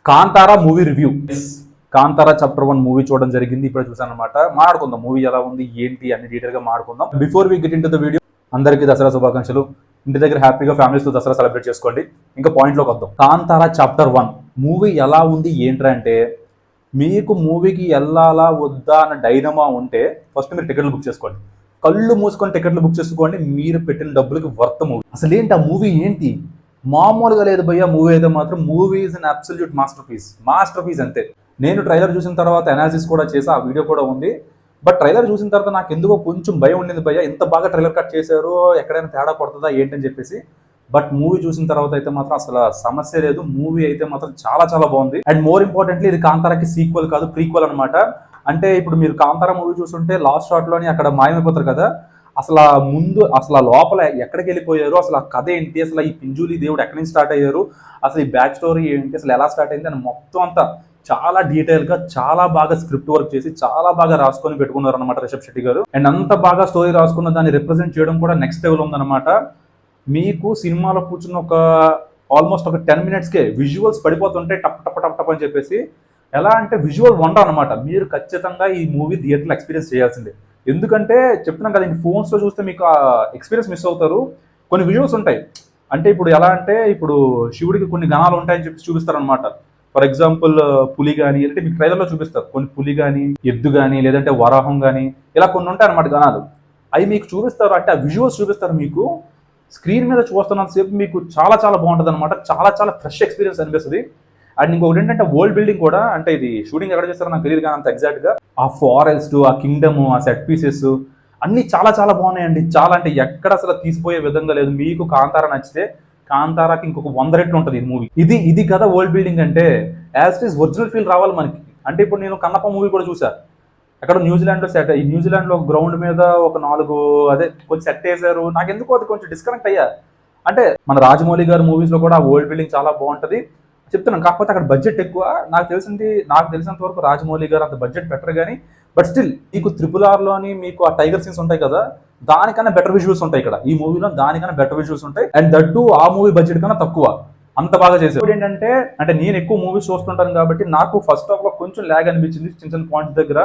Kantara movie review. Kantara chapter 1 movie చూడడం జరిగింది. ఇప్పుడు చూసాను అనమాట. మాట్లాడుకుందాం మూవీ ఎలా ఉంది ఏంటి అన్ని డీటెయిల్ గా మాట్లాడుకుందాం. Before we get into the video, అందరికీ దసరా శుభాకాంక్షలు. ఇంటి దగ్గర హ్యాపీగా ఫ్యామిలీస్ తో దసరా సెలబ్రేట్ చేసుకోండి. ఇంకా పాయింట్ లోకి వద్దాం. కాంతారా చాప్టర్ 1 మూవీ ఎలా ఉంది ఏంట్రా అంటే, మీకు మూవీకి వెళ్ళాలా వద్దా అన్న డైనమా ఉంటే ఫస్ట్ మీరు టికెట్లు బుక్ చేసుకోండి. కళ్ళు మూసుకొని టికెట్లు బుక్ చేసుకోండి. మీరు పెట్టిన డబ్బులకి వర్త్ మూవీ. అసలు ఏంటి ఆ మూవీ ఏంటి, మామూలుగా లేదు భయ్యా. మూవీ అయితే మాత్రం movie is an absolute masterpiece అంతే. నేను ట్రైలర్ చూసిన తర్వాత అనాలిసిస్ కూడా చేసి ఆ వీడియో కూడా ఉంది. బట్ ట్రైలర్ చూసిన తర్వాత నాకు ఎందుకో కొంచెం భయం ఉండింది భయ్యా, ఇంత బాగా ట్రైలర్ కట్ చేశారు, ఎక్కడైనా తేడా పడుతుందా ఏంటని చెప్పేసి. బట్ మూవీ చూసిన తర్వాత అయితే మాత్రం అసలు సమస్య లేదు. మూవీ అయితే మాత్రం చాలా చాలా బాగుంది. అండ్ మోర్ ఇంపార్టెంట్లీ ఇది కాంతారాకి సీక్వెల్ కాదు, ప్రీక్వెల్ అనమాట. అంటే ఇప్పుడు మీరు కాంతారా మూవీ చూస్తుంటే లాస్ట్ షాట్ లోని అక్కడ మాయమైపోతారు కదా, అసలు ముందు అసలు లోపల ఎక్కడికి వెళ్ళిపోయారు, అసలు ఆ కథ ఏంటి, అసలు ఈ పింజూలి దేవుడు ఎక్కడి నుంచి స్టార్ట్ అయ్యారు, అసలు ఈ బ్యాక్ స్టోరీ ఏంటి, అసలు ఎలా స్టార్ట్ అయింది అని మొత్తం అంతా చాలా డీటెయిల్ గా చాలా బాగా స్క్రిప్ట్ వర్క్ చేసి చాలా బాగా రాసుకొని పెట్టుకున్నారు అనమాట రిషబ్ శెట్టి గారు. అండ్ అంత బాగా స్టోరీ రాసుకున్న దాన్ని రిప్రజెంట్ చేయడం కూడా నెక్స్ట్ లెవెల్ ఉందన్నమాట. మీకు సినిమాలో కూర్చున్న ఒక ఆల్మోస్ట్ ఒక 10 minutesకే విజువల్స్ పడిపోతుంటే టప్ టప్ టప్ టప్ అని చెప్పేసి. ఎలా అంటే విజువల్ వండర్ అనమాట. మీరు ఖచ్చితంగా ఈ మూవీ థియేటర్లో ఎక్స్పీరియన్స్ చేయాల్సిందే. ఎందుకంటే చెప్తున్నాం కదా, ఫోన్స్ లో చూస్తే మీకు ఆ ఎక్స్పీరియన్స్ మిస్ అవుతారు. కొన్ని విజువల్స్ ఉంటాయి. అంటే ఇప్పుడు ఎలా అంటే, ఇప్పుడు శివుడికి కొన్ని గణాలు ఉంటాయని చెప్పి చూపిస్తారు అనమాట. ఫర్ ఎగ్జాంపుల్ పులి కానీ, అంటే మీకు ట్రైలర్లో చూపిస్తారు కొన్ని పులి కానీ, ఎద్దు కానీ, లేదంటే వరాహం కానీ, ఇలా కొన్ని ఉంటాయి అనమాట గణాలు. అవి మీకు చూపిస్తారు. అంటే ఆ విజువల్స్ చూపిస్తారు మీకు. స్క్రీన్ మీద చూస్తున్నంతసేపు మీకు చాలా చాలా బాగుంటుంది అనమాట. చాలా చాలా ఫ్రెష్ ఎక్స్పీరియన్స్ అనిపిస్తుంది. అండ్ ఇంకొకటి ఏంటంటే వరల్డ్ బిల్డింగ్ కూడా, అంటే ఇది షూటింగ్ ఎక్కడ చేస్తారో నాకు తెలియదు కానీ అంత ఎగ్జాక్ట్ గా ఆ ఫారెస్ట్, ఆ కింగ్డమ్, ఆ సెట్ పీసెస్ అన్ని చాలా చాలా బాగున్నాయండి. చాలా అంటే ఎక్కడ అసలు తీసిపోయే విధంగా లేదు. మీకు కాంతారా నచ్చితే కాంతారాకి ఇంకొక 100 రెట్లు ఉంటుంది ఈ మూవీ. ఇది కదా వరల్డ్ బిల్డింగ్ అంటే. As it is original feel రావాలి మనకి. అంటే ఇప్పుడు నేను కన్నప్ప మూవీ కూడా చూసా. అక్కడ న్యూజిలాండ్ లో న్యూజిలాండ్ లో గ్రౌండ్ మీద ఒక 4 అదే కొంచెం సెట్ వేసారు. నాకు ఎందుకు అది కొంచెం డిస్కనెక్ట్ అయ్యా. అంటే మన రాజమౌళి గారి మూవీస్ లో కూడా ఆ వరల్డ్ బిల్డింగ్ చాలా బాగుంటది చెప్తున్నాను. కాకపోతే అక్కడ బడ్జెట్ ఎక్కువ. నాకు తెలిసినంత వరకు రాజమౌళి గారు అంత బడ్జెట్ పెట్టరు కానీ, బట్ స్టిల్ మీకు RRR లోని మీకు ఆ టైగర్ సీన్స్ ఉంటాయి కదా, దానికన్నా బెటర్ విజువల్స్ ఉంటాయి ఇక్కడ. ఈ మూవీలో దానికన్నా బెటర్ విజువల్స్ ఉంటాయి. అండ్ దట్టు ఆ మూవీ బడ్జెట్ కన్నా తక్కువ, అంత బాగా చేశారు. ఏంటంటే, అంటే నేను ఎక్కువ మూవీస్ చూస్తుంటాను కాబట్టి నాకు ఫస్ట్ హాఫ్ లో కొంచెం ల్యాగ్ అనిపించింది చిన్న చిన్న పాయింట్స్ దగ్గర.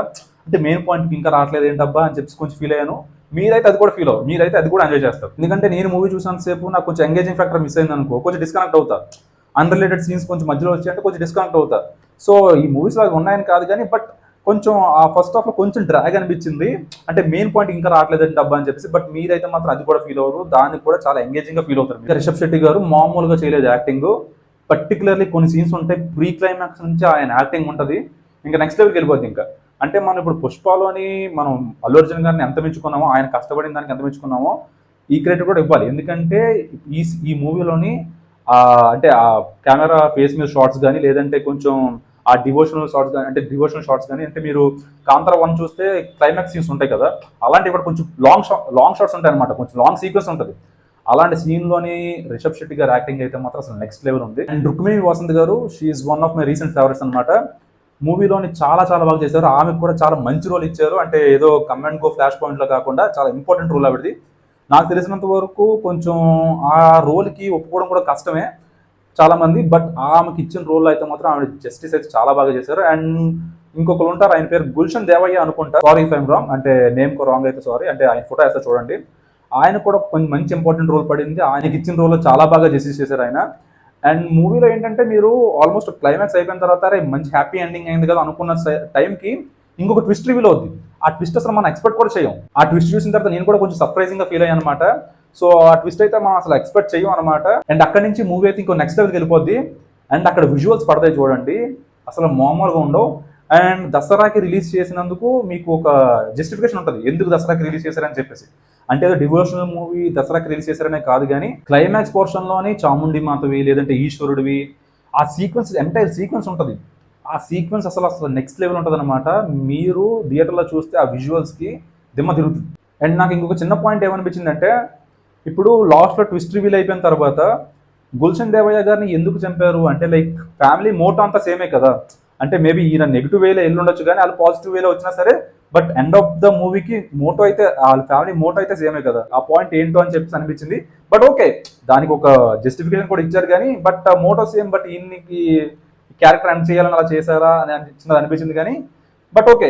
అంటే మెయిన్ పాయింట్ ఇంకా రావట్లేదు ఏంటబ్బా అని చెప్పి కొంచెం ఫీల్ అయ్యాను. మీరైతే అది కూడా ఫీల్ అవ్వరు, మీరైతే అది కూడా ఎంజాయ్ చేస్తారు. ఎందుకంటే నేను మూవీ చూసినంత సేపు నాకు కొంచెం ఎంగేజింగ్ ఫ్యాక్టర్ మిస్ అయింది అనుకో, కొంచెం డిస్కనెక్ట్ అవుతా. అన్రిలేటెడ్ సీన్స్ కొంచెం మధ్యలో వచ్చాయంటే కొంచెం డిస్కనెక్ట్ అవుతా. సో ఈ మూవీస్ లాగా ఉన్నాయని కాదు కానీ, బట్ కొంచెం ఆ ఫస్ట్ హాఫ్ లో కొంచెం డ్రాగ్ అనిపించింది. అంటే మెయిన్ పాయింట్ ఇంకా రావట్లేదండి డబ్బా అని చెప్పేసి. బట్ మీరైతే మాత్రం అది కూడా ఫీల్ అవ్వరు, దానికి కూడా చాలా ఎంగేజింగ్ గా ఫీల్ అవుతారు. రిషబ్ శెట్టి గారు మామూలుగా చేయలేదు యాక్టింగ్. పర్టికులర్లీ కొన్ని సీన్స్ ఉంటాయి, ప్రీ క్లైమాక్స్ నుంచి ఆయన యాక్టింగ్ ఉంటుంది ఇంకా నెక్స్ట్ లెవెల్కి వెళ్ళిపోద్ది. ఇంకా అంటే మనం ఇప్పుడు పుష్పలోని మనం అల్లు అర్జున్ గారిని ఎంత మెచ్చుకున్నామో, ఆయన కష్టపడిన దానికి ఎంత మెచ్చుకున్నామో, ఈ క్రెడిట్ కూడా ఇవ్వాలి. ఎందుకంటే ఈ మూవీలోని అంటే ఆ కెమెరా ఫేస్ మీద షార్ట్స్ కానీ, లేదంటే కొంచెం ఆ డివోషనల్ షార్ట్స్ కానీ, అంటే మీరు కాంతారా 1 చూస్తే క్లైమాక్స్ సీన్స్ ఉంటాయి కదా, అలాంటి ఇక్కడ కొంచెం లాంగ్ షార్ట్స్ ఉంటాయి అనమాట, కొంచెం లాంగ్ సీక్వెన్స్ ఉంటుంది. అలాంటి సీన్ లోని రిషబ్ శెట్టి గారు యాక్టింగ్ అయితే మాత్రం అసలు నెక్స్ట్ లెవెల్ ఉంది. అండ్ రుక్మిణి వసంత్ గారు, she's one of my recent favourites అనమాట. మూవీలోని చాలా చాలా బాగా చేశారు. ఆమెకు కూడా చాలా మంచి రోల్ ఇచ్చారు. అంటే ఏదో come and go flash point లో కాకుండా చాలా ఇంపార్టెంట్ రోల్ ఆవిడది. నాకు తెలిసినంత వరకు కొంచెం ఆ రోల్కి ఒప్పుకోవడం కూడా కష్టమే చాలా మంది. బట్ ఆమెకి ఇచ్చిన రోల్ అయితే మాత్రం ఆవిడ జస్టిస్ అయితే చాలా బాగా చేశారు. అండ్ ఇంకొకరు ఉంటారు, ఆయన పేరు గుల్షన్ దేవయ్య అనుకుంటా, సారీ ఇఫ్ ఐమ్ రాంగ్, అంటే నేమ్ కో రాంగ్ అయితే సారీ. అంటే ఆయన ఫోటో వేస్తే చూడండి. ఆయన కూడా కొంచెం మంచి ఇంపార్టెంట్ రోల్ పడింది. ఆయనకి ఇచ్చిన రోల్ చాలా బాగా జస్టిస్ చేశారు ఆయన. అండ్ మూవీలో ఏంటంటే, మీరు ఆల్మోస్ట్ క్లైమాక్స్ అయిపోయిన తర్వాత మంచి హ్యాపీ ఎండింగ్ అయింది కదా అనుకున్న టైంకి ఇంకొక ట్విస్ట్ రివీల్ అవుద్ది. ఆ ట్విస్ట్ అసలు మనం ఎక్స్పెక్ట్ కూడా చేయం. ఆ ట్విస్ట్ చూసిన తర్వాత నేను కూడా కొంచెం సర్ప్రైజింగ్ గా ఫీల్ అయ్యాను అనమాట. సో ఆ ట్విస్ట్ అయితే మనం అసలు ఎక్స్పెక్ట్ చేయం అనమాట. అండ్ అక్కడి నుంచి మూవీ అయితే ఇంకో నెక్స్ట్ లెవెల్కి వెళ్ళిపోద్ది. అండ్ అక్కడ విజువల్స్ పడతాయి చూడండి, అసలు మామూలుగా ఉండవు. అండ్ దసరాకి రిలీజ్ చేసినందుకు మీకు ఒక జస్టిఫికేషన్ ఉంటుంది, ఎందుకు దసరాకి రిలీజ్ చేశారని చెప్పేసి. అంటే ఏదో డివోషనల్ మూవీ దసరాకి రిలీజ్ చేశారనే కాదు కానీ, క్లైమాక్స్ పోర్షన్ లోని చాముండి మాతవి, లేదంటే ఈశ్వరుడివి, ఆ సీక్వెన్స్, ఎంటైర్ సీక్వెన్స్ ఉంటుంది. ఆ సీక్వెన్స్ అసలు నెక్స్ట్ లెవెల్ ఉంటుంది అనమాట. మీరు థియేటర్లో చూస్తే ఆ విజువల్స్కి దిమ్మ తిరుగుతుంది. అండ్ నాకు ఇంకొక చిన్న పాయింట్ ఏమనిపించిందంటే, ఇప్పుడు లాస్ట్లో ట్విస్ట్ రివీల్ అయిపోయిన తర్వాత గుల్షన్ దేవయ్య గారిని ఎందుకు చంపారు అంటే, లైక్ ఫ్యామిలీ మోటో అంతా సేమే కదా. అంటే మేబీ ఈయన నెగిటివ్ వేలో వెళ్ళుండొచ్చు కానీ వాళ్ళు పాజిటివ్ వేలో వచ్చినా సరే, బట్ ఎండ్ ఆఫ్ ద మూవీకి మోటో అయితే, వాళ్ళ ఫ్యామిలీ మోటో అయితే సేమే కదా. ఆ పాయింట్ ఏంటో అని చెప్పేసి అనిపించింది. బట్ ఓకే, దానికి ఒక జస్టిఫికేషన్ కూడా ఇచ్చారు కానీ, బట్ మోటో సేమ్. బట్ ఈయనకి క్యారెక్టర్ ఎండ్ చేయాలని అలా చేశారా అని చిన్నది అనిపించింది కానీ బట్ ఓకే,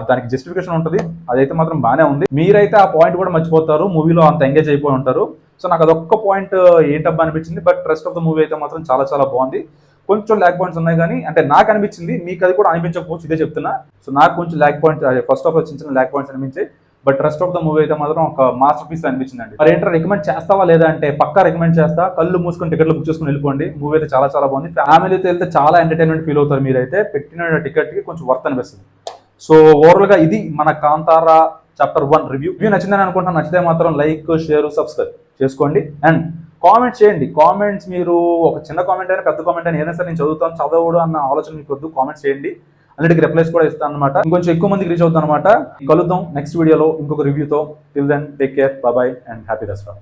దానికి జస్టిఫికేషన్ ఉంటుంది, అదైతే మాత్రం బాగానే ఉంది. మీరైతే ఆ పాయింట్ కూడా మర్చిపోతారు, మూవీలో అంత ఎంగేజ్ అయిపోయి ఉంటారు. సో నాకు అదొక్క పాయింట్ ఏంటబ్బా అనిపించింది. But rest of the movie అయితే మాత్రం చాలా చాలా బాగుంది. కొంచెం ల్యాక్ పాయింట్స్ ఉన్నాయి కానీ అంటే నాకు అనిపించింది, మీకు అది కూడా అనిపించకపోవచ్చు, ఇదే చెప్తున్నా. సో నాకు కొంచెం lakh point, first of all చిన్న చిన్న ల్యాక్ పాయింట్స్ అనిపించాయి. But rest of the movie అయితే మాత్రం ఒక మాస్టర్ పీస్ అనిపించిందండి. మరి ఏంటో రికమెండ్ చేస్తావా లేదా అంటే పక్కా రికమెండ్ చేస్తా. కళ్ళు మూసుకొని టికెట్లు బుక్ చేసుకుని వెళ్ళిపోండి. మూవీ అయితే చాలా చాలా బాగుంది. ఫ్యామిలీతో వెళ్తే చాలా ఎంటర్టైన్మెంట్ ఫీల్ అవుతారు మీరైతే. పెట్టిన టికెట్ కి కొంచెం వర్త్ అనిపిస్తుంది. సో ఓవరాల్ గా ఇది మన కాంతారా చాప్టర్ 1 రివ్యూ నచ్చిందని అనుకుంటున్నాను. నచ్చితే మాత్రం లైక్, షేర్, సబ్స్క్రైబ్ చేసుకోండి అండ్ కామెంట్ చేయండి. కామెంట్స్ మీరు ఒక చిన్న కామెంట్ అయినా పెద్ద కామెంట్ అయినా ఏదైనా సరే నేను చదువుతాను, చదవడు అన్న ఆలోచన మీకు వద్దు. కామెంట్స్ చేయండి, అన్నిటికీ రిప్లైస్ కూడా ఇస్తాను అనమాట. ఇంకొంచెం ఎక్కువ మందికి రీచ్ అవుతాను అనమాట. కలుద్దాం నెక్స్ట్ వీడియోలో ఇంకొక రివ్యూతో. Till then take care, bye and happy Dasara.